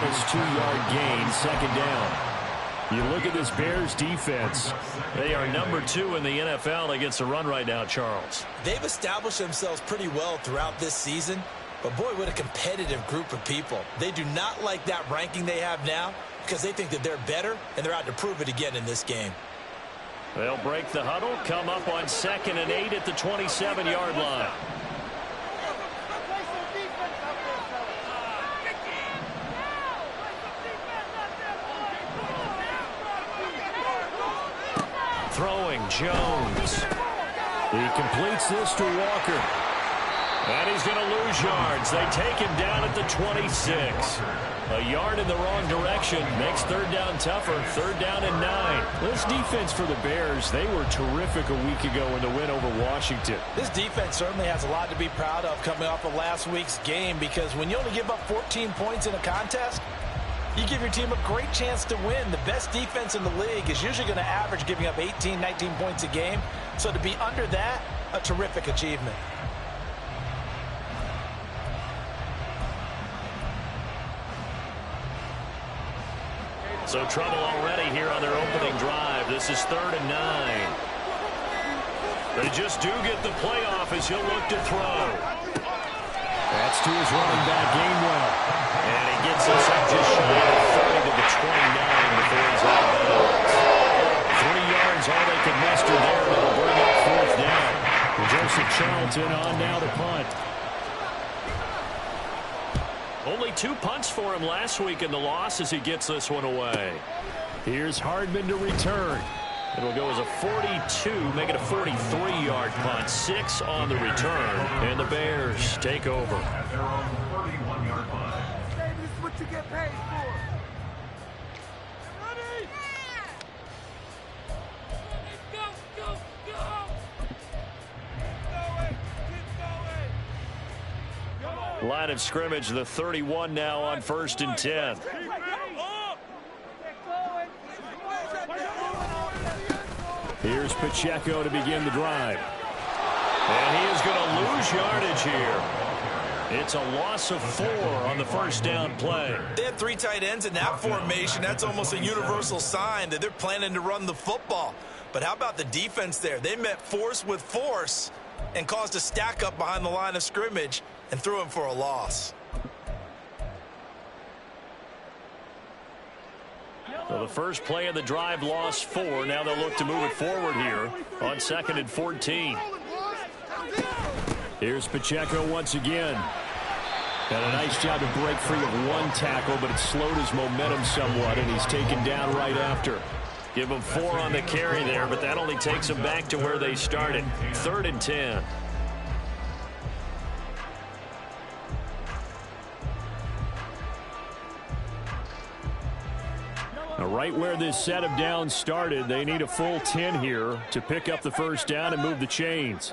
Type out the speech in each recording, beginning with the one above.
this 2-yard gain, second down. You look at this Bears defense. They are number 2 in the NFL against the run right now, Charles. They've established themselves pretty well throughout this season. But, boy, what a competitive group of people. They do not like that ranking they have now because they think that they're better, and they're out to prove it again in this game. They'll break the huddle, come up on 2nd and 8 at the 27-yard line. Throwing, Jones. He completes this to Walker. And he's going to lose yards. They take him down at the 26. A yard in the wrong direction makes third down tougher. Third down and 9. This defense for the Bears, they were terrific a week ago in the win over Washington. This defense certainly has a lot to be proud of coming off of last week's game, because when you only give up 14 points in a contest, you give your team a great chance to win. The best defense in the league is usually going to average giving up 18, 19 points a game. So to be under that, a terrific achievement. So trouble already here on their opening drive. This is 3rd and 9. They just do get the playoff as he'll look to throw. That's to his running back, Gainwell. And he gets us up just shy of 30 to the 29 before he's out of bounds. 3 yards, all they could muster there. That'll bring up 4th down. Joseph Charlton on now to punt. Only 2 punts for him last week in the loss as he gets this one away. Here's Hardman to return. It'll go as a 42, make it a 43-yard punt. 6 on the return, and the Bears take over. This is what you get paid for. Line of scrimmage, the 31 now on 1st and 10. Here's Pacheco to begin the drive. And he is going to lose yardage here. It's a loss of 4 on the first down play. They had 3 tight ends in that formation. That's almost a universal sign that they're planning to run the football. But how about the defense there? They met force with force and caused a stack up behind the line of scrimmage and threw him for a loss. So the first play of the drive lost 4. Now they'll look to move it forward here on 2nd and 14. Here's Pacheco once again. Got a nice job to break free of 1 tackle, but it slowed his momentum somewhat, and he's taken down right after. Give him 4 on the carry there, but that only takes them back to where they started. 3rd and 10. Now, right where this set of downs started, they need a full 10 here to pick up the first down and move the chains.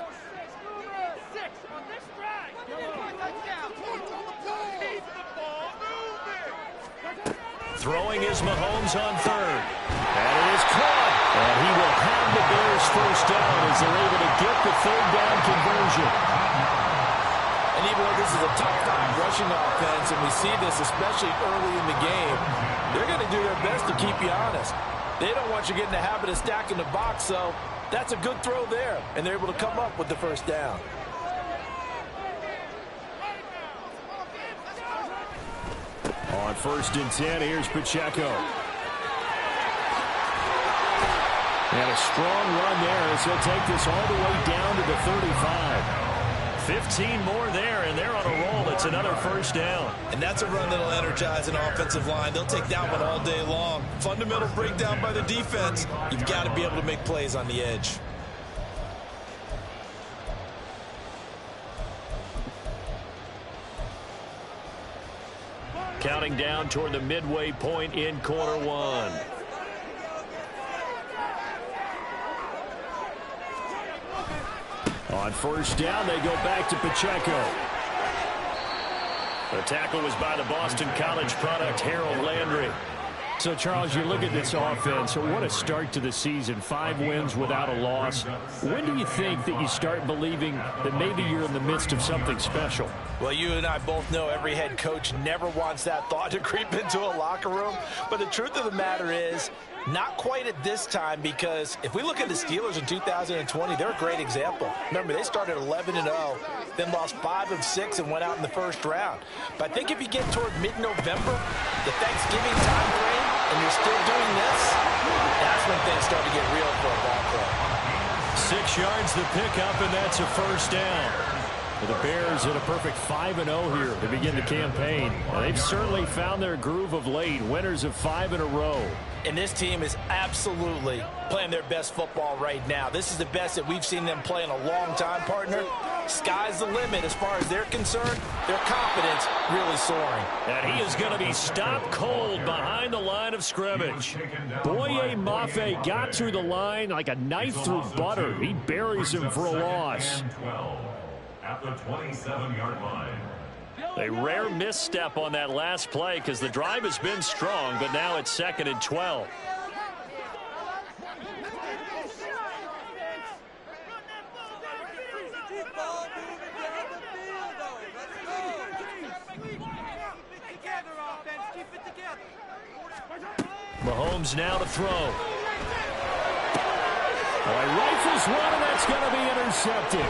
Throwing is Mahomes on 3rd. And it is caught. And he will have the Bears first down as they're able to get the 3rd down conversion. And even though this is a top-time rushing offense, and we see this especially early in the game, they're going to do their best to keep you honest. They don't want you getting the habit of stacking the box, so that's a good throw there, and they're able to come up with the first down. On 1st and 10, here's Pacheco. And a strong run there as he'll take this all the way down to the 35. 15 more there, and they're on a roll. It's another first down. And that's a run that'll energize an offensive line. They'll take that one all day long. Fundamental breakdown by the defense. You've got to be able to make plays on the edge. Counting down toward the midway point in quarter 1. On first down, they go back to Pacheco. The tackle was by the Boston College product, Harold Landry. So, Charles, you look at this offense, what a start to the season. 5 wins without a loss. When do you think that you start believing that maybe you're in the midst of something special? Well, you and I both know every head coach never wants that thought to creep into a locker room. But the truth of the matter is, not quite at this time, because if we look at the Steelers in 2020, they're a great example. Remember, they started 11-0, then lost 5 of 6 and went out in the first round. But I think if you get toward mid-November, the Thanksgiving time frame, and you're still doing this, that's when things start to get real for a ball club. 6 yards the pickup, and that's a first down. The Bears at a perfect 5-0 here to begin the campaign. They've certainly found their groove of late, winners of 5 in a row. And this team is absolutely playing their best football right now. This is the best that we've seen them play in a long time, partner. Sky's the limit as far as they're concerned. Their confidence really soaring. And he is going to be stopped cold behind the line of scrimmage. Boye Mafe got through the line like a knife through butter. He buries him for a loss. At the 27-yard line. A rare misstep on that last play because the drive has been strong, but now it's 2nd and 12. Mahomes now to throw. Rifles one, and that's going to be intercepted.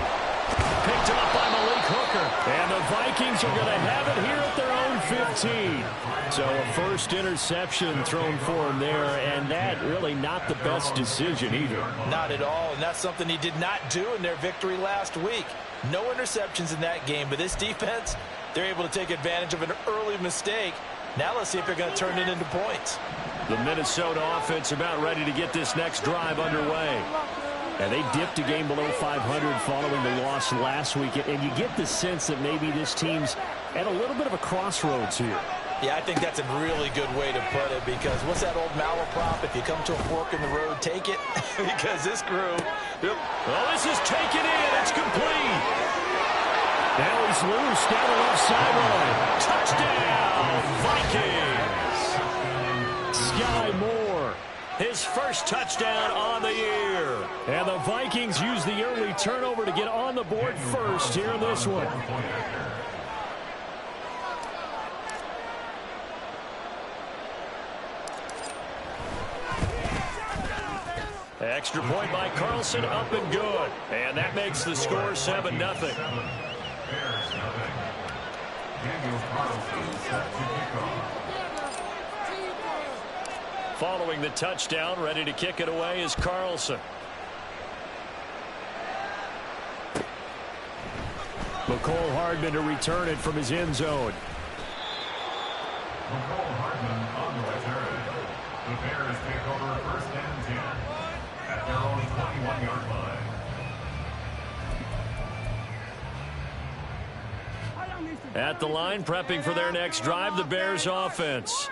Picked up by Malik Hooker. And the Vikings are going to have it here at their own 15. So a first interception thrown for him there, and that really not the best decision either. Not at all, and that's something he did not do in their victory last week. No interceptions in that game, but this defense, they're able to take advantage of an early mistake. Now let's see if they're going to turn it into points. The Minnesota offense about ready to get this next drive underway. And they dipped a game below 500 following the loss last week. And you get the sense that maybe this team's at a little bit of a crossroads here. Yeah, I think that's a really good way to put it, because what's that old malaprop? If you come to a fork in the road, take it. Because this crew... Well, this is taken in. It's complete. Now he's loose down the left sideline. Touchdown, Vikings. Sky Moore. His first touchdown on the year. And the Vikings use the early turnover to get on the board first here in this one. Extra point by Carlson, up and good. And that makes the score 7-0. Following the touchdown, ready to kick it away is Carlson. McCole Hardman to return it from his end zone. McCole Hardman on the return. The Bears take over 1st and 10 at their own 21-yard line. At the line, prepping for their next drive, the Bears offense.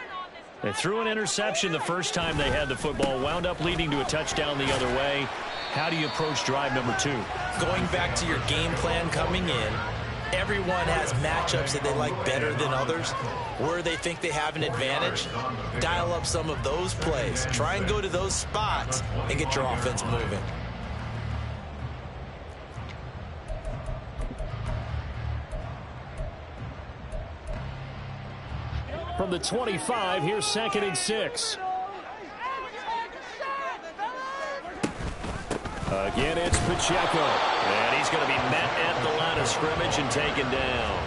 They threw an interception the first time they had the football, wound up leading to a touchdown the other way. How do you approach drive number 2? Going back to your game plan coming in, everyone has matchups that they like better than others, where they think they have an advantage. Dial up some of those plays. Try and go to those spots and get your offense moving. From the 25, here's 2nd and 6. Again, it's Pacheco. And he's going to be met at the line of scrimmage and taken down.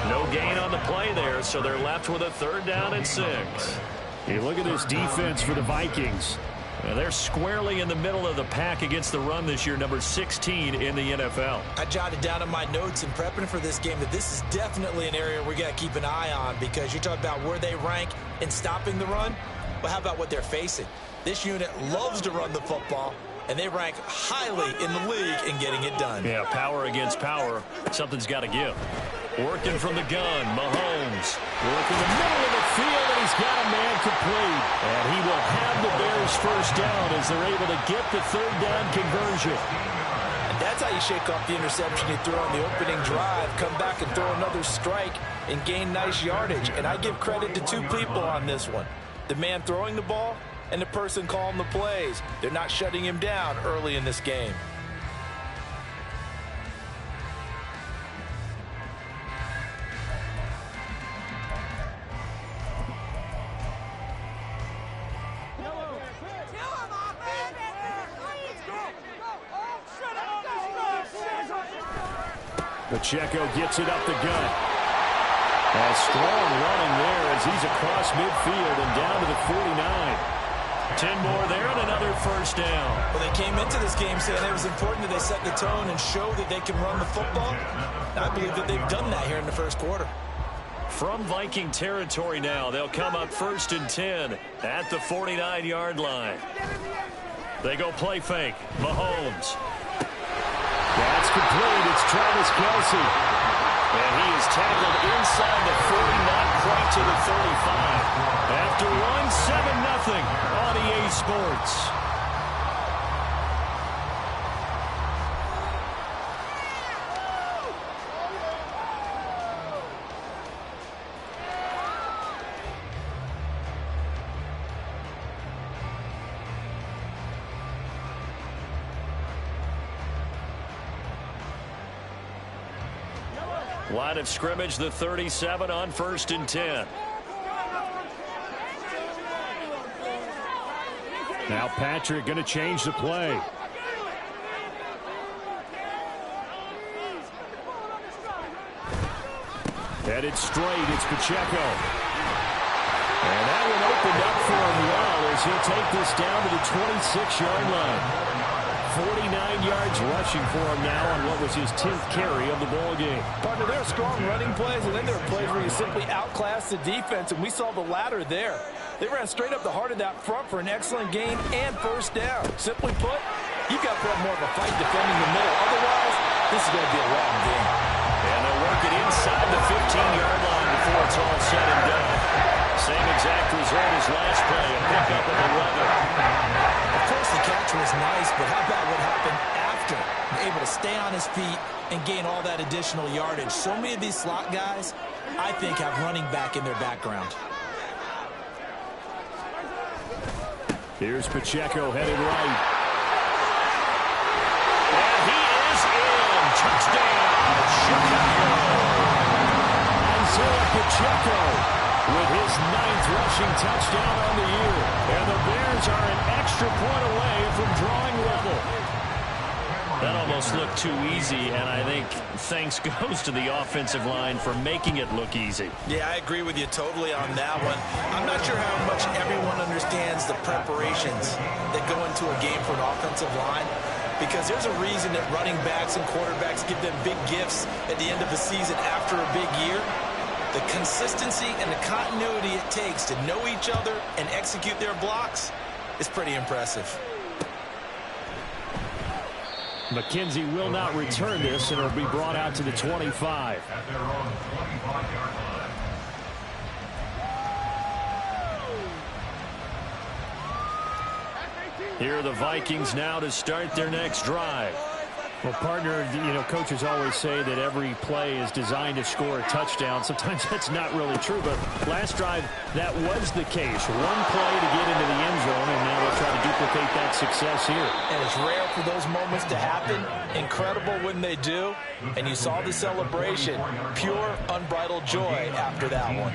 No gain on the play there, so they're left with a 3rd down and 6. Hey, look at this defense for the Vikings. They're squarely in the middle of the pack against the run this year, number 16 in the NFL. I jotted down in my notes in prepping for this game that this is definitely an area we got to keep an eye on, because you're talking about where they rank in stopping the run. But how about what they're facing? This unit loves to run the football, and they rank highly in the league in getting it done. Yeah, power against power. Something's got to give. Working from the gun, Mahomes. Working the middle of the field, and he's got a man complete. And he will have the Bears first down as they're able to get the 3rd down conversion. And that's how you shake off the interception you threw on the opening drive, come back and throw another strike and gain nice yardage. And I give credit to 2 people on this one. the man throwing the ball and the person calling the plays. They're not shutting him down early in this game. Pacheco gets it up the gut. A strong running there as he's across midfield and down to the 49. 10 more there and another first down. Well, they came into this game saying it was important that they set the tone and show that they can run the football. I believe that they've done that here in the first quarter. From Viking territory now, they'll come up 1st and 10 at the 49-yard line. They go play fake. Mahomes. That's complete. It's Travis Kelce. And he is tackled inside the 40, not quite to the 35. After one, 7-0 on EA Sports. Line of scrimmage, the 37 on 1st and 10. Now Patrick going to change the play. Headed straight, it's Pacheco. And that one opened up for him well as he'll take this down to the 26-yard line. 49 yards rushing for him now on what was his 10th carry of the ball game. Partner, there are strong running plays, and then there are plays where you simply outclass the defense, and we saw the latter there. They ran straight up the heart of that front for an excellent gain and first down. Simply put, you've got to put more of a fight defending the middle. Otherwise, this is going to be a long game. And they'll work it inside the 15-yard line before it's all said and done. Same exact result as last play, a pickup of 11. Of course, the catch was nice, but how about what happened after? Able to stay on his feet and gain all that additional yardage. So many of these slot guys, I think, have running back in their background. Here's Pacheco headed right. And he is in. Touchdown, Chicago. Isaiah Pacheco with his 9th rushing touchdown on the year. And the Bears are an extra point away from drawing level. That almost looked too easy, and I think thanks goes to the offensive line for making it look easy. Yeah, I agree with you totally on that one. I'm not sure how much everyone understands the preparations that go into a game for an offensive line, because there's a reason that running backs and quarterbacks give them big gifts at the end of the season after a big year. The consistency and the continuity it takes to know each other and execute their blocks is pretty impressive. McKenzie will not return this, and it'll be brought out to the 25. At their own 25-yard line. Here are the Vikings now to start their next drive. Well, partner, you know, coaches always say that every play is designed to score a touchdown. Sometimes that's not really true, but last drive, that was the case. One play to get into the end zone, and now they'll try to duplicate that success here. And it's rare for those moments to happen. Incredible when they do. And you saw the celebration. Pure, unbridled joy after that one.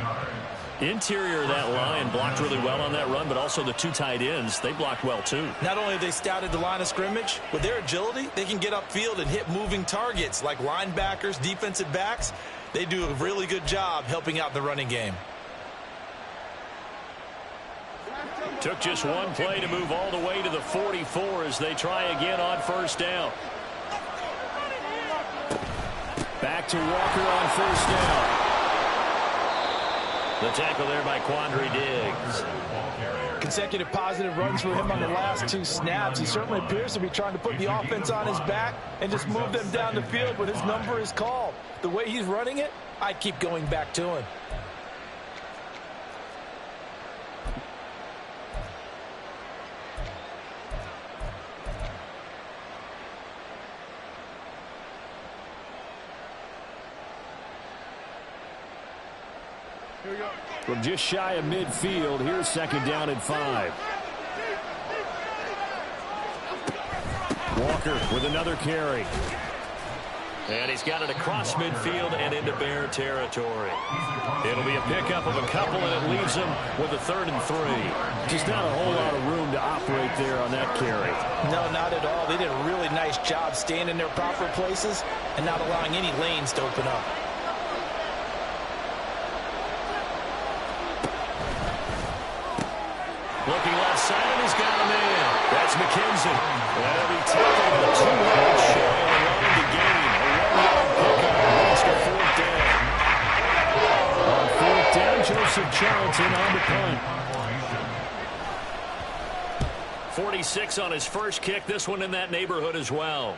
Interior of that line blocked really well on that run, but also the two tight ends, they blocked well too. Not only have they scouted the line of scrimmage, with their agility, they can get upfield and hit moving targets like linebackers, defensive backs. They do a really good job helping out the running game. Took just one play to move all the way to the 44 as they try again on first down. Back to Walker on first down. The tackle there by Quandre Diggs. Consecutive positive runs for him on the last two snaps. He certainly appears to be trying to put the offense on his back and just move them down the field when his number is called. The way he's running it, I keep going back to him. From just shy of midfield, here's 2nd down and 5. Walker with another carry. And he's got it across midfield and into Bear territory. It'll be a pickup of a couple, and it leaves him with a 3rd and 3. Just not a whole lot of room to operate there on that carry. No, not at all. They did a really nice job staying in their proper places and not allowing any lanes to open up. Looking left side, and he's got him in. That's McKenzie. That'll be tackled with 2 yards shy of the line to gain. A 1-yard pickup leads to 4th down. On 4th down, Joseph Charlton on the punt. 46 on his first kick. This one in that neighborhood as well.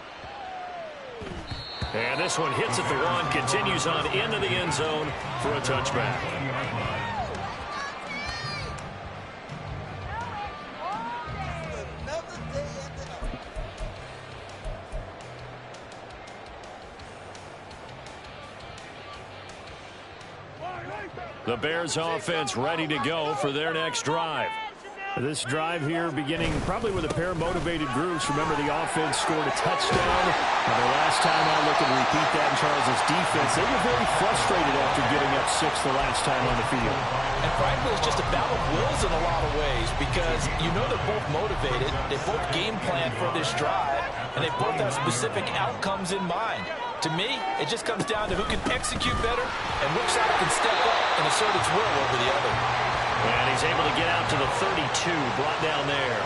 And this one hits at the 1, continues on into the end zone for a touchback. The Bears offense ready to go for their next drive. This drive here beginning probably with a pair of motivated groups. Remember, the offense scored a touchdown. The last time out, looking to repeat that in Charles' defense. They were very frustrated after giving up 6 the last time on the field. And frankly, it's just a battle of wills in a lot of ways because you know they're both motivated. They both game plan for this drive, and they both have specific outcomes in mind. To me, it just comes down to who can execute better and which side can step up and assert its will over the other. And he's able to get out to the 32, brought down there.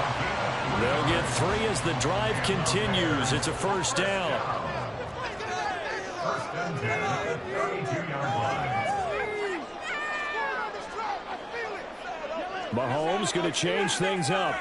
They'll get 3 as the drive continues. It's a 1st down. 1st and 10, 32-yard line. Mahomes going to change things up.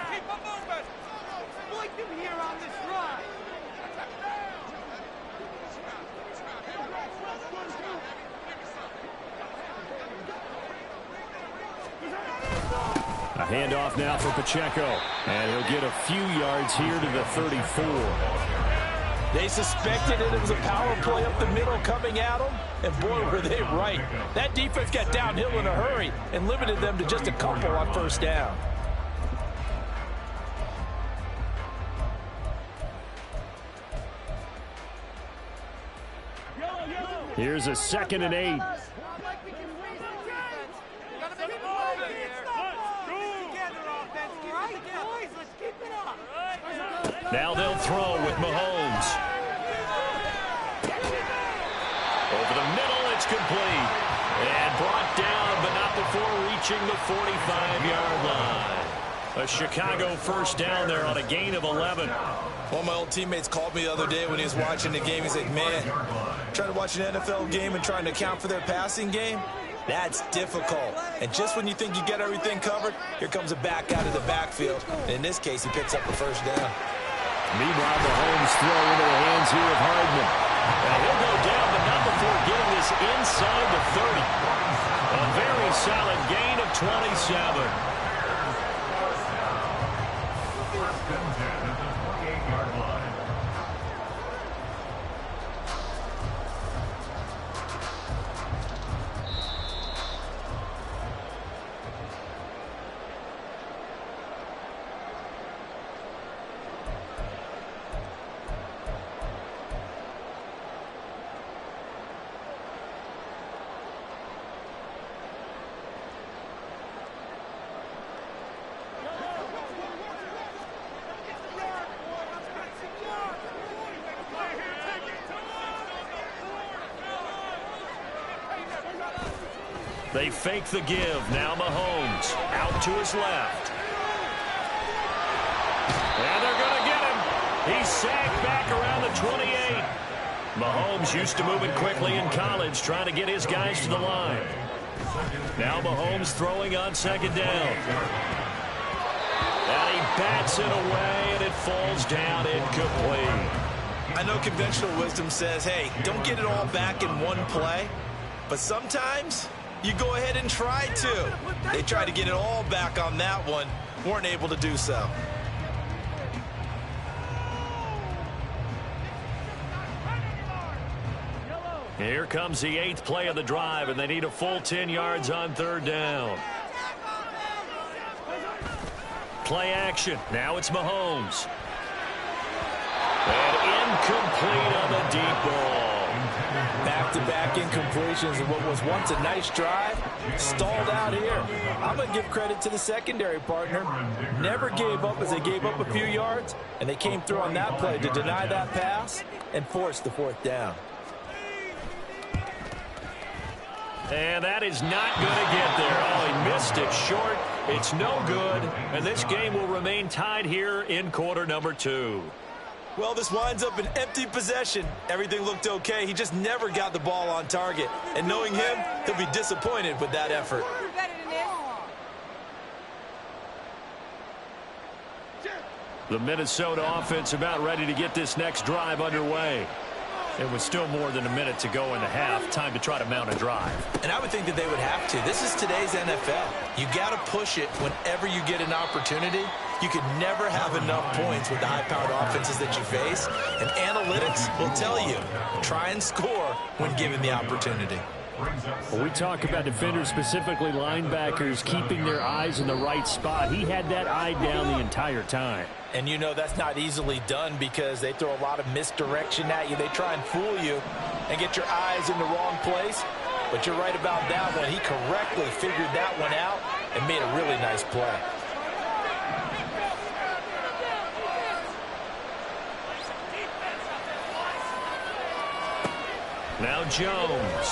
A handoff now for Pacheco. And he'll get a few yards here to the 34. They suspected it was a power play up the middle coming at them, and boy, were they right. That defense got downhill in a hurry and limited them to just a couple on 1st down. Here's a 2nd and 8. Now they'll throw with Mahomes. Over the middle, it's complete. And brought down, but not before reaching the 45-yard line. A Chicago 1st down there on a gain of 11. One of my old teammates called me the other day when he was watching the game. He said, man, trying to watch an NFL game and trying to account for their passing game, that's difficult. And just when you think you get everything covered, here comes a back out of the backfield. And in this case, he picks up a 1st down. Meanwhile, Mahomes throw into the hands here of Hardman. And he'll go down, but not before getting this inside the 30. A very solid gain of 27. 1st and 10 at the 28-yard line. They fake the give. Now Mahomes out to his left. And they're going to get him. He's sacked back around the 28. Mahomes used to moving quickly in college, trying to get his guys to the line. Now Mahomes throwing on 2nd down. And he bats it away, and it falls down incomplete. I know conventional wisdom says, hey, don't get it all back in one play. But sometimes you go ahead and try to. They tried to get it all back on that one. Weren't able to do so. Here comes the 8th play of the drive, and they need a full 10 yards on 3rd down. Play action. Now it's Mahomes. And incomplete on the deep ball. Back-to-back incompletions of what was once a nice drive, stalled out here. I'm going to give credit to the secondary partner. Never gave up as they gave up a few yards, and they came through on that play to deny that pass and force the 4th down. And that is not going to get there. Oh, he missed it short. It's no good, and this game will remain tied here in quarter number 2. Well, this winds up an empty possession. Everything looked okay. He just never got the ball on target. And knowing him, he'll be disappointed with that effort. The Minnesota offense about ready to get this next drive underway. It was still more than a minute to go in the half. Time to try to mount a drive. And I would think that they would have to. This is today's NFL. You got to push it whenever you get an opportunity. You could never have enough points with the high-powered offenses that you face. And analytics will tell you, try and score when given the opportunity. Well, we talk about defenders, specifically linebackers, keeping their eyes in the right spot. He had that eye down the entire time. And you know that's not easily done because they throw a lot of misdirection at you. They try and fool you and get your eyes in the wrong place. But you're right about that one. He correctly figured that one out and made a really nice play. Now Jones.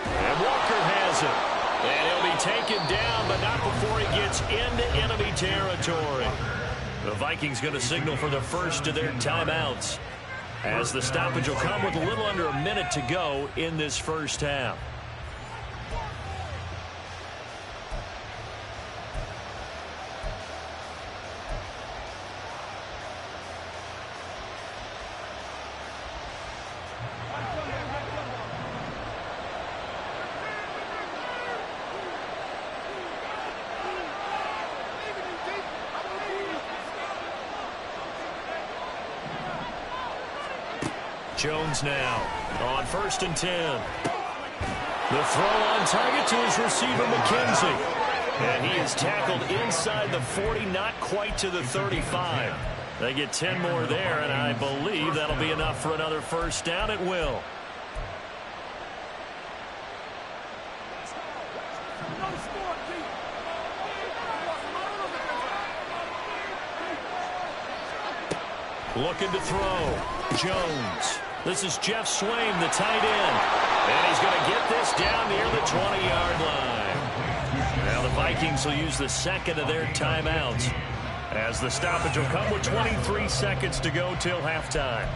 And Walker has it. And he'll be taken down, but not before he gets into enemy territory. The Vikings going to signal for the first of their timeouts, as the stoppage will come with a little under a minute to go in this first half. Jones now on 1st and 10. The throw on target to his receiver, McKenzie. And he is tackled inside the 40, not quite to the 35. They get 10 more there, and I believe that'll be enough for another first down. It will. Looking to throw. Jones. This is Jeff Swaim, the tight end. And he's going to get this down near the 20-yard line. Now the Vikings will use the second of their timeouts, as the stoppage will come with 23 seconds to go till halftime.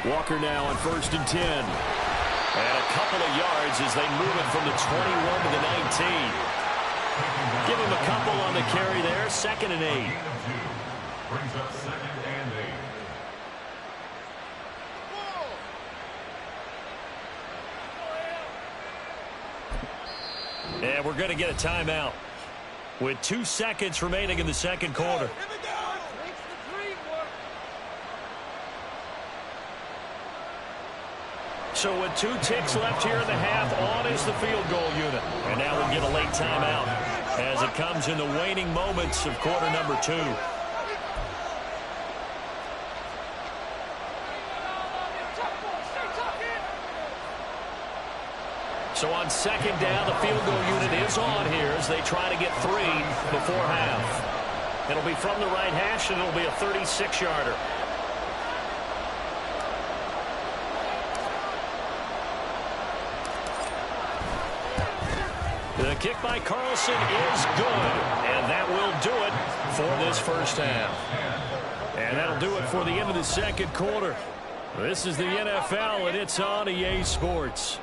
Walker now on 1st and 10. And a couple of yards as they move it from the 21 to the 19. Give him a couple on the carry there. 2nd and 8. Brings up 2nd and 8. And we're going to get a timeout with 2 seconds remaining in the second quarter. So with 2 ticks left here in the half, on is the field goal unit. And now we'll get a late timeout as it comes in the waning moments of quarter number 2. So on 2nd down, the field goal unit is on here as they try to get 3 before half. It'll be from the right hash, and it'll be a 36-yarder. The kick by Carlson is good, and that will do it for this first half. And that'll do it for the end of the second quarter. This is the NFL, and it's on EA Sports.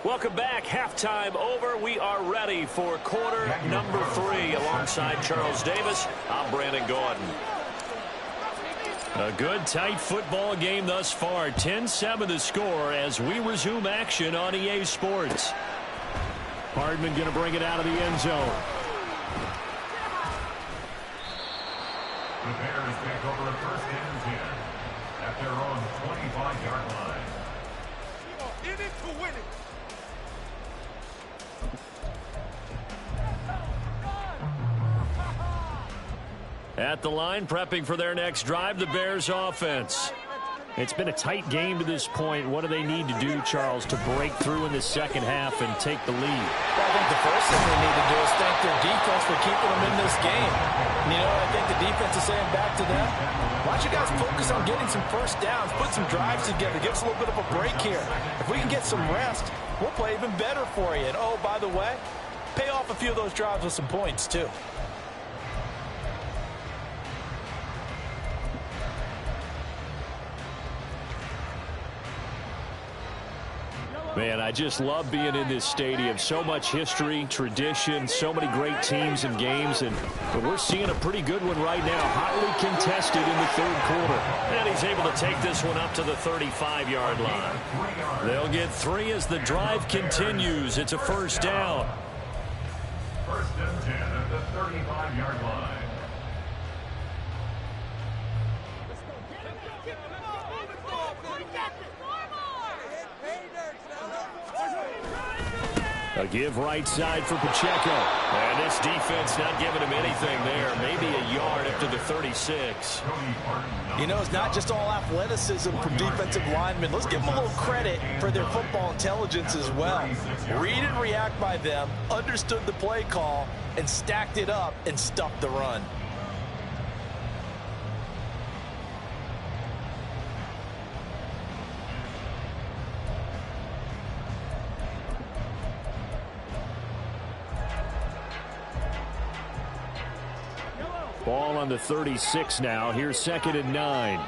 Welcome back. Halftime over. We are ready for quarter number 3. Alongside Charles Davis, I'm Brandon Gordon. A good, tight football game thus far. 10-7 the score as we resume action on EA Sports. Hardman going to bring it out of the end zone. The Bears take over a first and 10 at their own 25-yard line. In it to win it. At the line, prepping for their next drive, the Bears offense. It's been a tight game to this point. What do they need to do, Charles, to break through in the second half and take the lead? Well, I think the first thing they need to do is thank their defense for keeping them in this game. And you know what I think the defense is saying back to them? Why don't you guys focus on getting some first downs, put some drives together, give us a little bit of a break here. If we can get some rest, we'll play even better for you. And, oh, by the way, pay off a few of those drives with some points, too. Man, I just love being in this stadium. So much history, tradition, so many great teams and games, and we're seeing a pretty good one right now. Hotly contested in the third quarter. And he's able to take this one up to the 35-yard line. They'll get 3 as the drive continues. It's a first down. First and 10 at the 35-yard line. A give right side for Pacheco. And this defense not giving him anything there. Maybe a yard up to the 36. You know, it's not just all athleticism from defensive linemen. Let's give them a little credit for their football intelligence as well. Read and react by them, understood the play call, and stacked it up and stuffed the run. Ball on the 36 now. Here's 2nd and 9.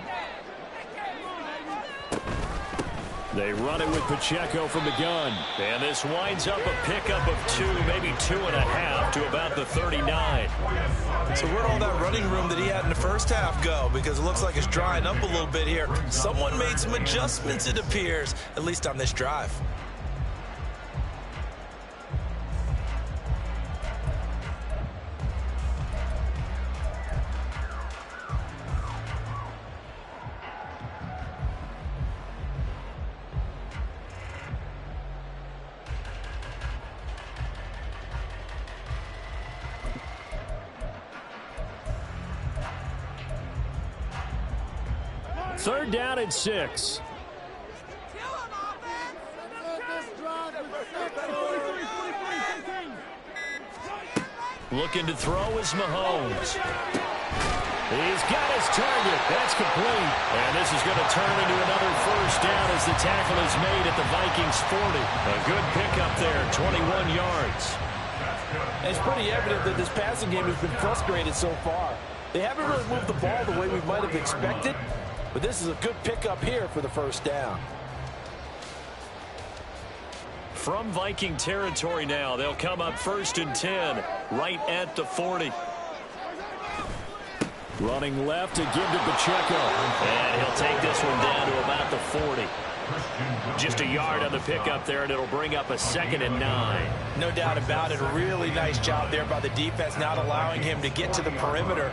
They run it with Pacheco from the gun. And this winds up a pickup of 2, maybe 2.5 to about the 39. So where'd all that running room that he had in the first half go? Because it looks like it's drying up a little bit here. Someone made some adjustments, it appears, at least on this drive. Third down and 6. Looking to throw is Mahomes. He's got his target. That's complete. And this is going to turn into another first down as the tackle is made at the Vikings 40. A good pickup there, 21 yards. And it's pretty evident that this passing game has been frustrated so far. They haven't really moved the ball the way we might have expected, but this is a good pickup here for the first down. From Viking territory now, they'll come up 1st and 10, right at the 40. Running left to give to Pacheco. And he'll take this one down to about the 40. Just a yard on the pickup there, and it'll bring up a 2nd and 9. No doubt about it. A really nice job there by the defense, not allowing him to get to the perimeter.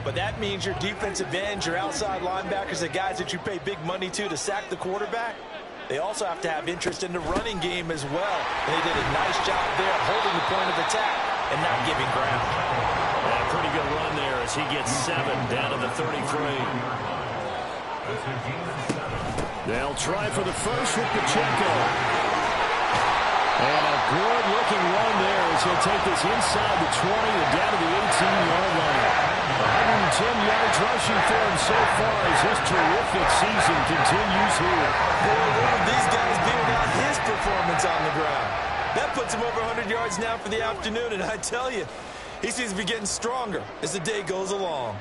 But that means your defensive ends, your outside linebackers, the guys that you pay big money to sack the quarterback, they also have to have interest in the running game as well. They did a nice job there holding the point of attack and not giving ground. A pretty good run there as he gets 7 down to the 33. They'll try for the first with Pacheco. And a good-looking run there as he'll take this inside the 20 and down to the 18-yard line. 110 yards rushing for him so far as his terrific season continues here. Boy, where would these guys be without his performance on the ground? That puts him over 100 yards now for the afternoon, and I tell you, he seems to be getting stronger as the day goes along.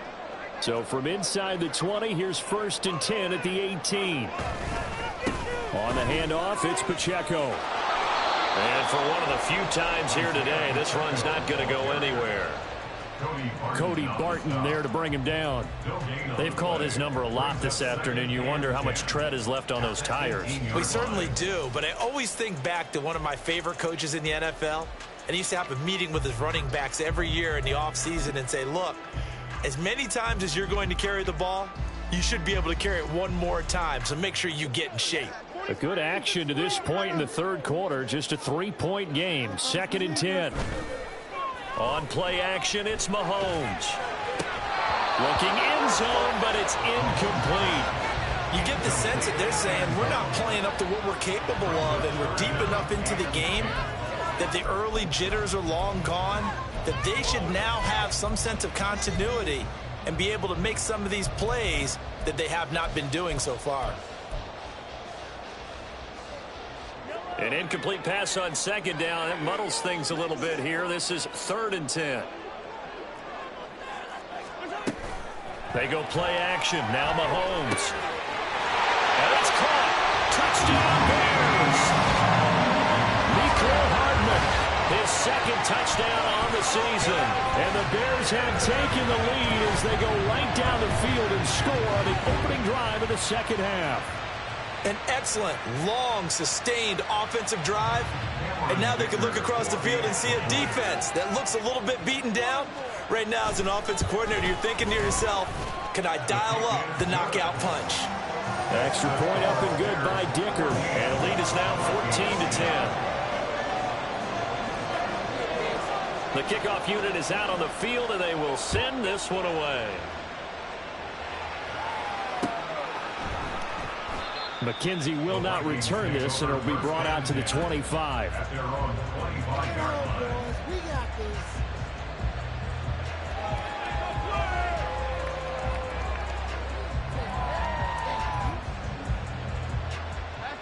So from inside the 20, here's 1st and 10 at the 18. On the handoff, it's Pacheco. And for one of the few times here today, this run's not going to go anywhere. Cody Barton there to bring him down. They've called his number a lot this afternoon. You wonder how much tread is left on those tires. We certainly do, but I always think back to one of my favorite coaches in the NFL, and he used to have a meeting with his running backs every year in the offseason and say, look, as many times as you're going to carry the ball, you should be able to carry it one more time, so make sure you get in shape. A good action to this point in the 3rd quarter, just a 3-point game, 2nd and 10. On play action, it's Mahomes. Looking end zone, but it's incomplete. You get the sense that they're saying we're not playing up to what we're capable of, and we're deep enough into the game that the early jitters are long gone, that they should now have some sense of continuity and be able to make some of these plays that they have not been doing so far. An incomplete pass on 2nd down. That muddles things a little bit here. This is 3rd and 10. They go play action. Now Mahomes. And it's caught. Touchdown Bears. Nico Hardman, his 2nd touchdown on the season. And the Bears have taken the lead as they go right down the field and score on the opening drive of the 2nd half. An excellent, long, sustained offensive drive. And now they can look across the field and see a defense that looks a little bit beaten down. Right now, as an offensive coordinator, you're thinking to yourself, can I dial up the knockout punch? Extra point up and good by Dicker. And the lead is now 14 to 10. The kickoff unit is out on the field, and they will send this one away. McKenzie will not return this, and it'll be brought out to the 25. At their own 25-yard line. We got this.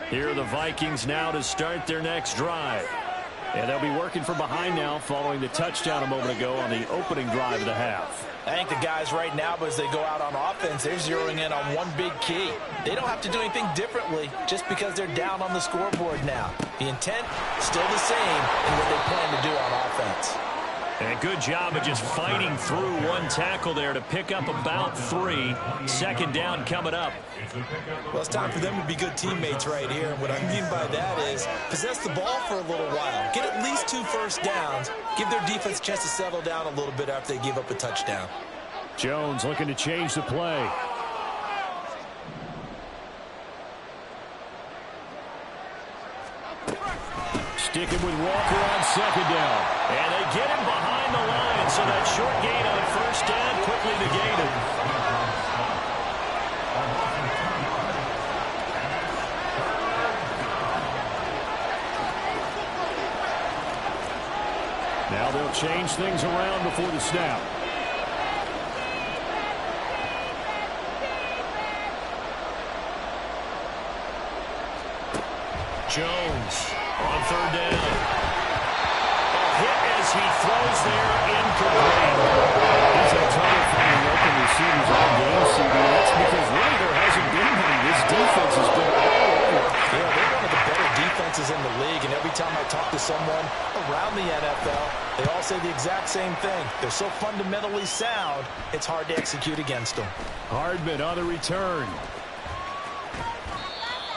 Here are the Vikings now to start their next drive. And they'll be working from behind now following the touchdown a moment ago on the opening drive of the half. I think the guys right now, as they go out on offense, they're zeroing in on one big key. They don't have to do anything differently just because they're down on the scoreboard now. The intent, still the same in what they plan to do on offense. And a good job of just fighting through one tackle there to pick up about 3. 2nd down coming up. Well, it's time for them to be good teammates right here. And what I mean by that is possess the ball for a little while. Get at least 2 first downs. Give their defense a chance to settle down a little bit after they give up a touchdown. Jones looking to change the play. Sticking with Walker on 2nd down. And they get him behind the line, so that short gain on 1st down quickly negated. Now they'll change things around before the snap. Jones on 3rd down. A hit as he throws there, incomplete. He's had trouble finding open receivers all game, CD. That's because really there hasn't been many. This defense has been all over. Yeah, they're one of the better defenses in the league, and every time I talk to someone around the NFL, they all say the exact same thing. They're so fundamentally sound, it's hard to execute against them. Hardman on the return.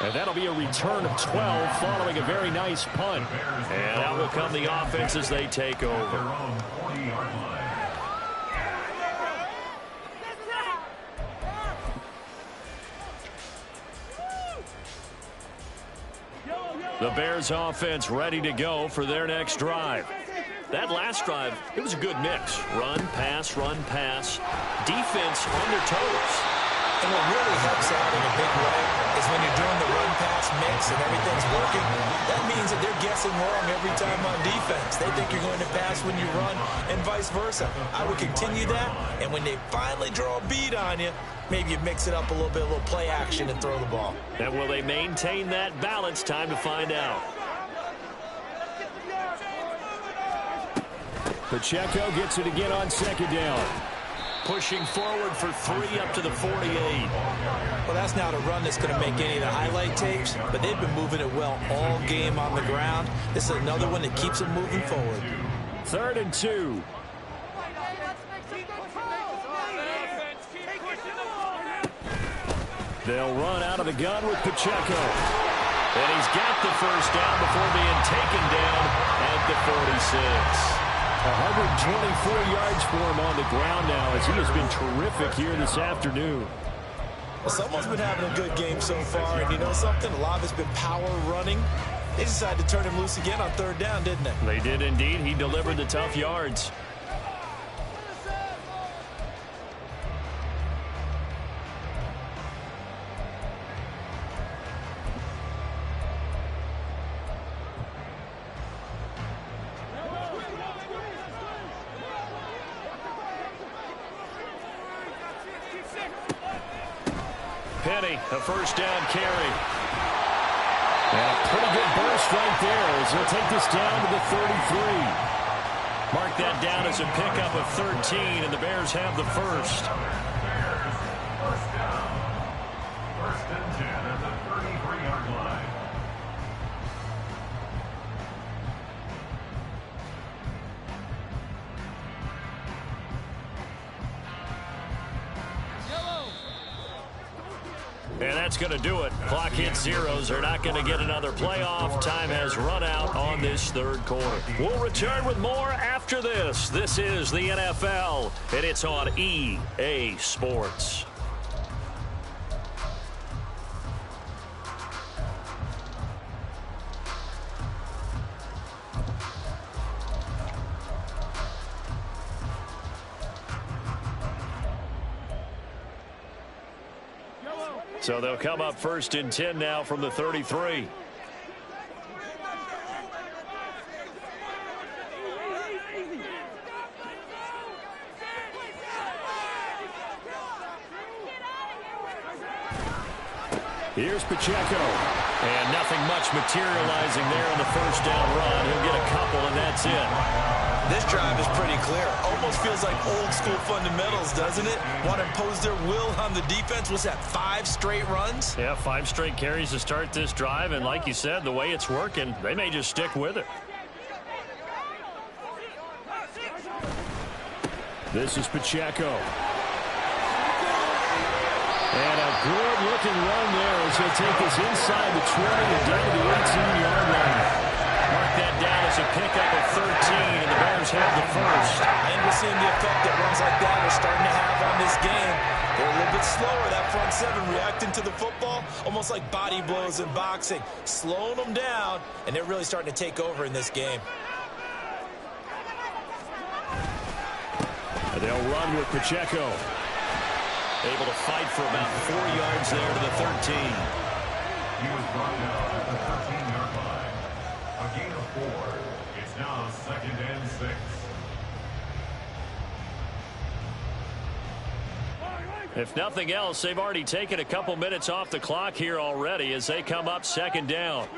And that'll be a return of 12 following a very nice punt. And out will come the offense as they take over. The Bears offense ready to go for their next drive. That last drive, it was a good mix. Run, pass, defense on their toes. And what really helps out in a big way is when you're doing the run-pass mix, this and everything's working, that means that they're guessing wrong every time on defense. They think you're going to pass when you run and vice versa. I would continue that, and when they finally draw a bead on you, maybe you mix it up a little bit, a little play action and throw the ball. And will they maintain that balance? Time to find out. Pacheco gets it again on second down. Pushing forward for 3 up to the 48. Well, that's not a run that's going to make any of the highlight tapes, but they've been moving it well all game on the ground. This is another one that keeps them moving forward. 3rd and 2. They'll run out of the gun with Pacheco. And he's got the first down before being taken down at the 46. 124 yards for him on the ground now as he has been terrific here this afternoon. Well, someone's been having a good game so far, and you know something? A lot of it's been power running. They decided to turn him loose again on 3rd down, didn't they? They did indeed. He delivered the tough yards. Penny, a first down carry. And a pretty good burst right there as he'll take this down to the 33. Mark that down as a pickup of 13, and the Bears have the first. First down. 1st and 10 at the 33-yard line. And that's going to do it. Clock hits zeros. They're not going to get another playoff. Time has run out on this 3rd quarter. We'll return with more after this. This is the NFL, and it's on EA Sports. So they'll come up 1st and 10 now from the 33. Here's Pacheco. And nothing much materializing there in the first down run. He'll get a couple, and that's it. This drive is pretty clear. Almost feels like old school fundamentals, doesn't it? Want to impose their will on the defense. Was that 5 straight runs? Yeah, 5 straight carries to start this drive. And like you said, the way it's working, they may just stick with it. This is Pacheco. And a good-looking run there as he'll take us inside the 20 and down to the 18-yard line. Mark that down as a pickup of 13, and the Bears have the first. And we're seeing the effect that runs like that are starting to have on this game. They're a little bit slower, that front 7, reacting to the football, almost like body blows in boxing, slowing them down, and they're really starting to take over in this game. And they'll run with Pacheco. Able to fight for about 4 yards there to the 13. He was brought down at the 13-yard line. A gain of 4. It's now 2nd and 6. If nothing else, they've already taken a couple minutes off the clock here already as they come up 2nd down.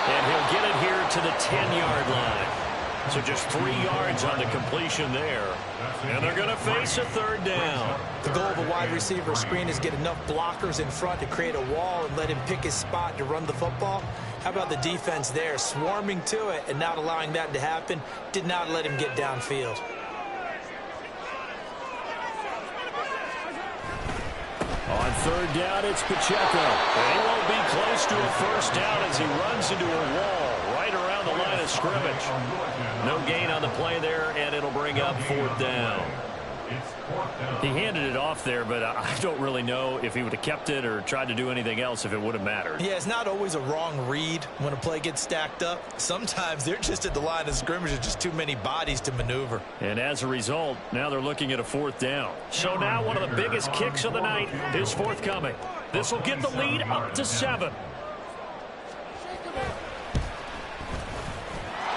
And he'll get it here to the 10-yard line. So just 3 yards on the completion there. And they're going to face a 3rd down. The goal of a wide receiver screen is get enough blockers in front to create a wall and let him pick his spot to run the football. How about the defense there, swarming to it and not allowing that to happen? Did not let him get downfield. On 3rd down, it's Pacheco. And he won't be close to a first down as he runs into a wall right around the line of scrimmage. No gain on the play there, and it'll bring up 4th down. It's 4th down. He handed it off there, but I don't really know if he would have kept it or tried to do anything else if it would have mattered. Yeah, it's not always a wrong read when a play gets stacked up. Sometimes they're just at the line of scrimmage with just too many bodies to maneuver. And as a result, now they're looking at a 4th down. So now one of the biggest kicks of the night is forthcoming. This will get the lead up to 7.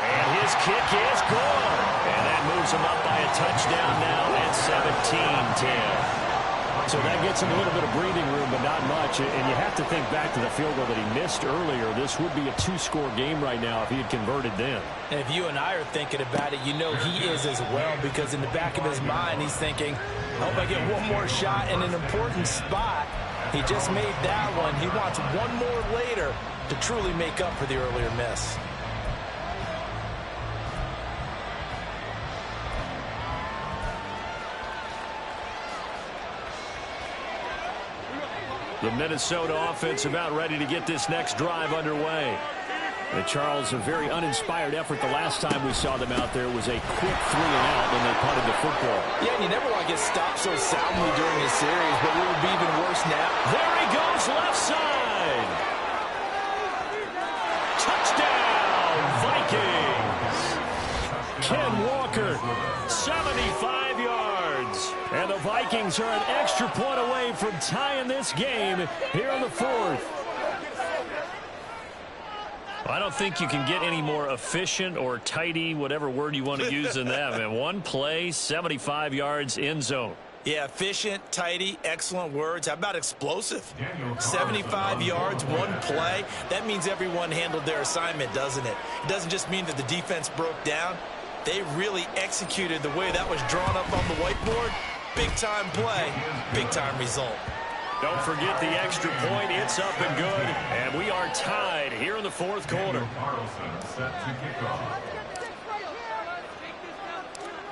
And his kick is good. And that moves him up by a touchdown now at 17-10. So that gets him a little bit of breathing room, but not much. And you have to think back to the field goal that he missed earlier. This would be a 2-score game right now if he had converted then. And if you and I are thinking about it, you know he is as well, because in the back of his mind, he's thinking, I hope I get one more shot in an important spot. He just made that one. He wants one more later to truly make up for the earlier miss. The Minnesota offense about ready to get this next drive underway. And Charles, a very uninspired effort the last time we saw them out there was a quick 3-and-out when they punted the football. Yeah, and you never want to get stopped so soundly during a series, but what would be even worse now? There he goes, left side. Touchdown, Vikings. Ken Walker, 75 yards. And the Vikings are an extra point away from tying this game here in the 4th. I don't think you can get any more efficient or tidy, whatever word you want to use in that. Man, one play, 75 yards, end zone. Yeah, efficient, tidy, excellent words. How about explosive? 75 yards, one play. That means everyone handled their assignment, doesn't it? It doesn't just mean that the defense broke down. They really executed the way that was drawn up on the whiteboard. Big-time play, big-time result. Don't forget the extra point. It's up and good. And we are tied here in the 4th quarter.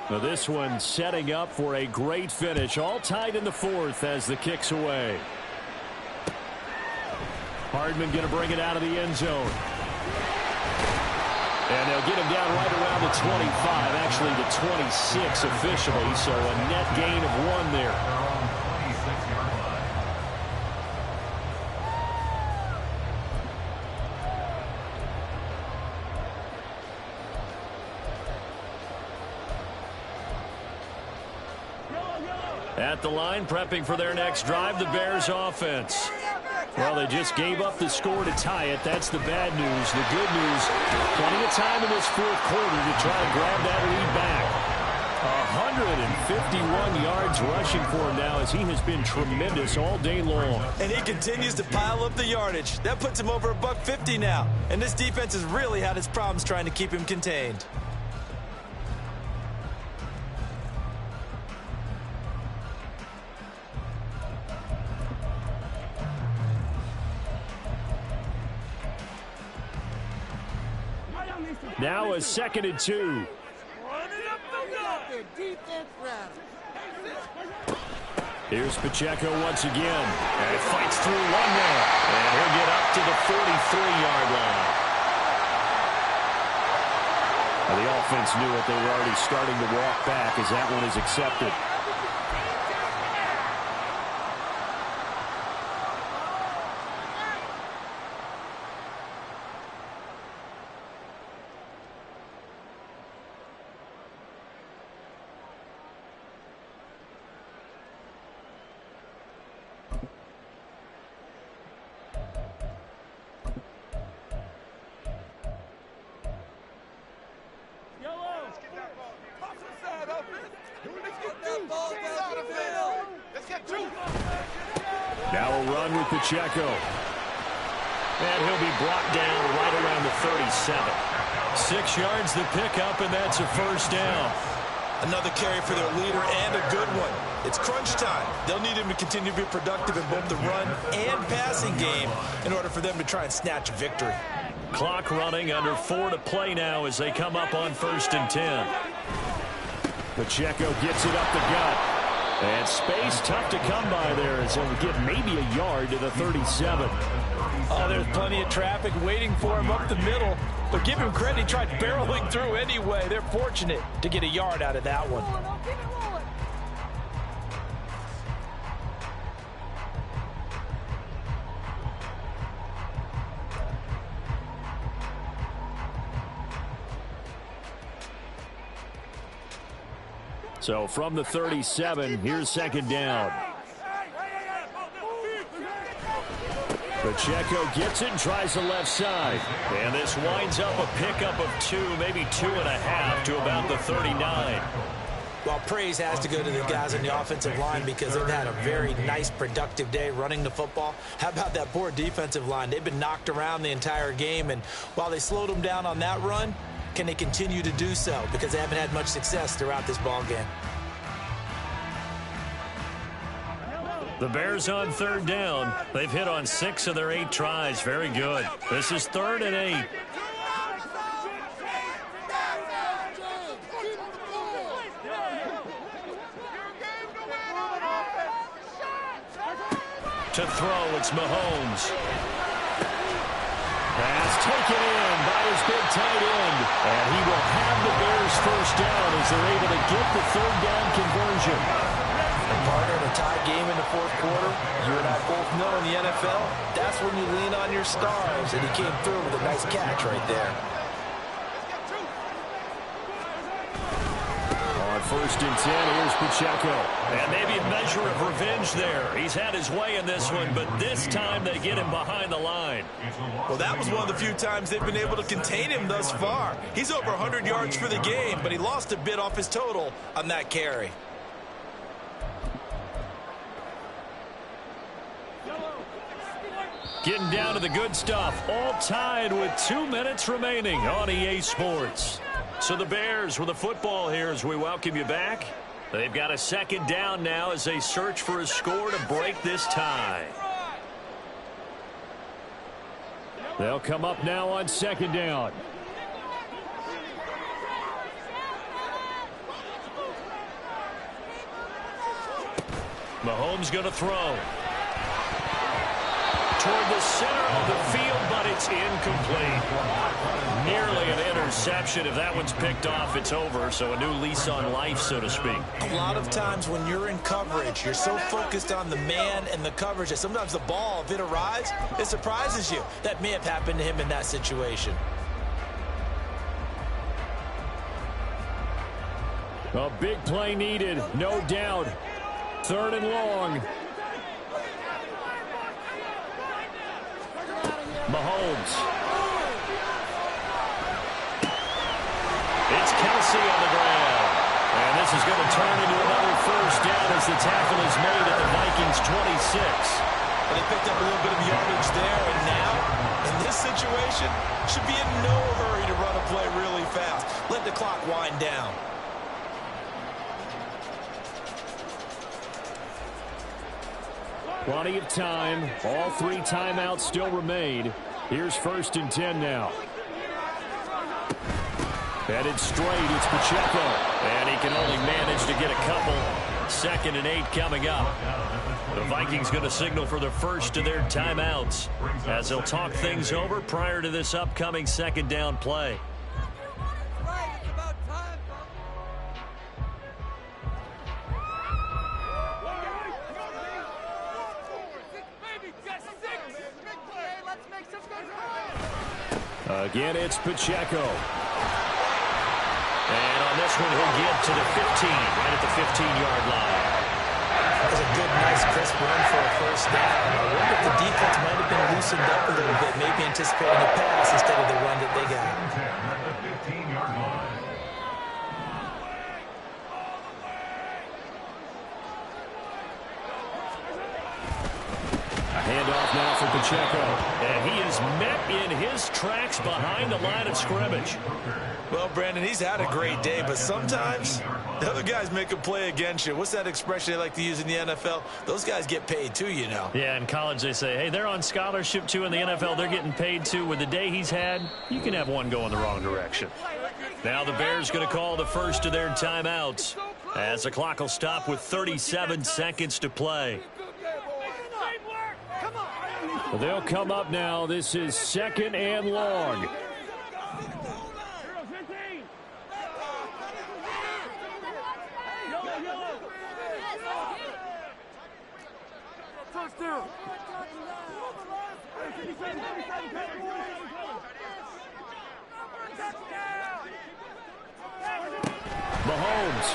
Now this one setting up for a great finish. All tied in the 4th as the kick's away. Hardman going to bring it out of the end zone. And they'll get him down right around the 25, actually the 26 officially, so a net gain of 1 there. At the line, prepping for their next drive, the Bears offense. Well, they just gave up the score to tie it. That's the bad news. The good news, plenty of time in this 4th quarter to try to grab that lead back. 151 yards rushing for him now as he has been tremendous all day long. And he continues to pile up the yardage. That puts him over $150 now. And this defense has really had its problems trying to keep him contained. Now a 2nd and 2. Here's Pacheco once again. And fights through one there. And he'll get up to the 43-yard line. Now the offense knew it. They were already starting to walk back as that one is accepted. Now a run with Pacheco. And he'll be brought down right around the 37. 6 yards the pickup, and that's a first down. Another carry for their leader and a good one. It's crunch time. They'll need him to continue to be productive in both the run and passing game in order for them to try and snatch a victory. Clock running, under 4 to play now as they come up on 1st and 10. Pacheco gets it up the gut. And space tough to come by there as he'll get maybe a yard to the 37. Oh, there's plenty of traffic waiting for him up the middle. But give him credit, he tried barreling through anyway. They're fortunate to get a yard out of that one. So from the 37, here's second down. Pacheco gets it and tries the left side. And this winds up a pickup of 2, maybe 2.5 to about the 39. Well, praise has to go to the guys on the offensive line because they've had a very nice, productive day running the football. How about that poor defensive line? They've been knocked around the entire game, and while they slowed them down on that run, can they continue to do so? Because they haven't had much success throughout this ball game. The Bears on third down. They've hit on 6 of their 8 tries. Very good. This is 3rd and 8. To throw, it's Mahomes. Pass taken in by his big tight end. And he will have the Bears first down as they're able to get the third down conversion. Partner, in a tie game in the fourth quarter, you and I both know in the NFL, that's when you lean on your stars, and he came through with a nice catch right there. On 1st and 10, here's Pacheco. And maybe a measure of revenge there. He's had his way in this one, but this time they get him behind the line. Well, that was one of the few times they've been able to contain him thus far. He's over 100 yards for the game, but he lost a bit off his total on that carry. Getting down to the good stuff. All tied with 2 minutes remaining on EA Sports. So the Bears with the football here as we welcome you back. They've got a second down now as they search for a score to break this tie. They'll come up now on second down. Mahomes going to throw. Toward the center of the field, but it's incomplete. Nearly an interception. If that one's picked off, it's over. So a new lease on life, so to speak. A lot of times when you're in coverage, you're so focused on the man and the coverage that sometimes the ball, if it arrives, it surprises you. That may have happened to him in that situation. A big play needed, no doubt. 3rd and long. Mahomes. It's Kelsey on the ground. And this is going to turn into another first down as the tackle is made at the Vikings 26. And they picked up a little bit of yardage there, and now, in this situation, should be in no hurry to run a play really fast. Let the clock wind down. Plenty of time. All 3 timeouts still remain. Here's 1st and 10 now. Headed straight, it's Pacheco. And he can only manage to get a couple. 2nd and 8 coming up. The Vikings going to signal for the first of their timeouts as they'll talk things over prior to this upcoming second down play. Again, it's Pacheco. And on this one, he'll get to the 15, right at the 15-yard line. That was a good, nice, crisp run for a first down. I wonder if the defense might have been loosened up a little bit, maybe anticipating a pass instead of the run that they got. Handoff now for Pacheco. And he is met in his tracks behind the line of scrimmage. Well, Brandon, he's had a great day, but sometimes the other guys make a play against you. What's that expression they like to use in the NFL? Those guys get paid too, you know. Yeah, in college they say, hey, they're on scholarship too. In the NFL, they're getting paid too. With the day he's had, you can have one go in the wrong direction. Now the Bears going to call the first of their timeouts as the clock will stop with 37 seconds to play. They'll come up now. This is 2nd and long. Mahomes.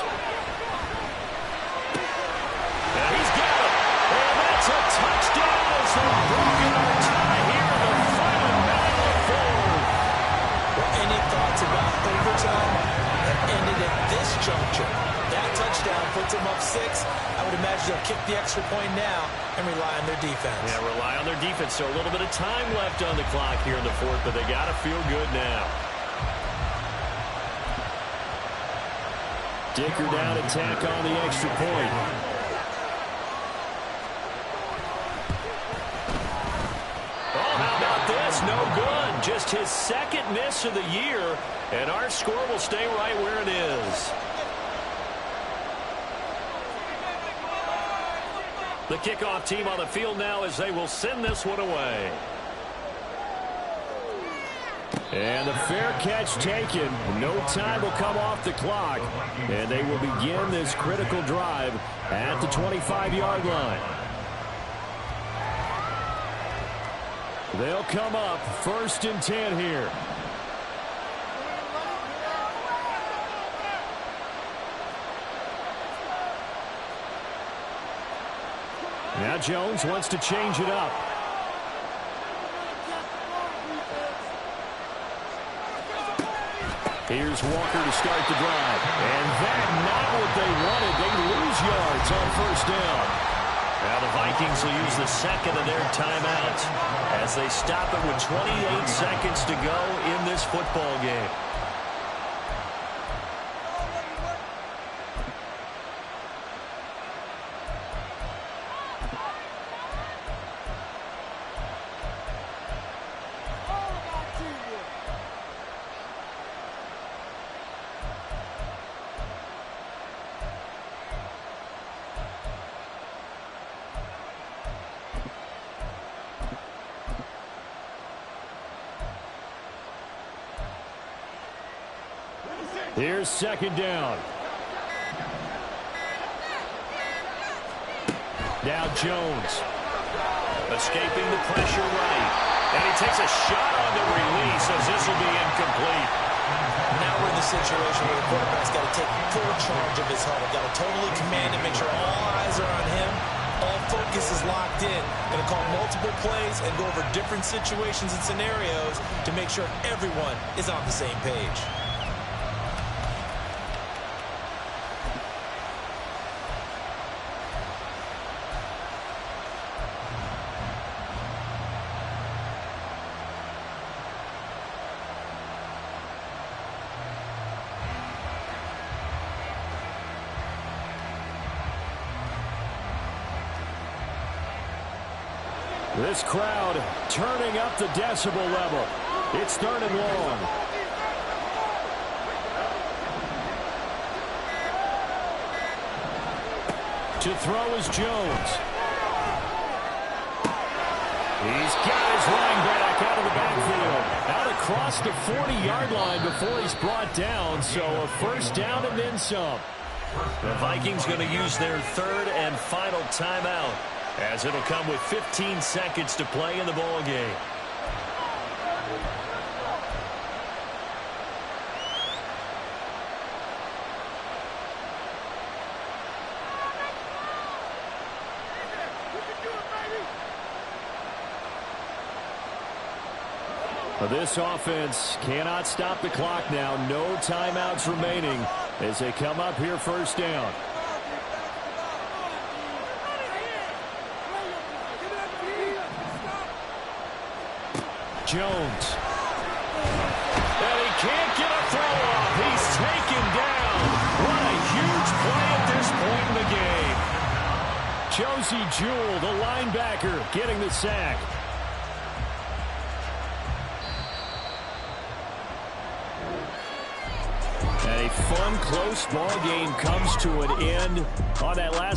the extra point now and rely on their defense. Yeah, rely on their defense. So a little bit of time left on the clock here in the fourth, but they got to feel good now. Dicker down to tack on the extra point. Oh, how about this? No good. Just his second miss of the year, and our score will stay right where it is. The kickoff team on the field now as they will send this one away. And the fair catch taken. No time will come off the clock. And they will begin this critical drive at the 25-yard line. They'll come up 1st and 10 here. Now Jones wants to change it up. Here's Walker to start the drive. And that not what they wanted. They lose yards on 1st down. Now the Vikings will use the second of their timeouts as they stop it with 28 seconds to go in this football game. Here's 2nd down. Now Jones. Escaping the pressure right. And he takes a shot on the release as this will be incomplete. Now we're in the situation where the quarterback's got to take full charge of his huddle. Got to totally command and make sure all eyes are on him. All focus is locked in. Going to call multiple plays and go over different situations and scenarios to make sure everyone is on the same page. This crowd turning up the decibel level. It's 3rd and long. To throw is Jones. He's got his running back out of the backfield. Out across the 40-yard line before he's brought down. So a 1st down and then some. The Vikings going to use their 3rd and final timeout, as it'll come with 15 seconds to play in the ball game. This offense cannot stop the clock now. No timeouts remaining as they come up here 1st down. Jones. And he can't get a throw off. He's taken down. What a huge play at this point in the game. Josie Jewell, the linebacker, getting the sack. And a fun, close ball game comes to an end on that last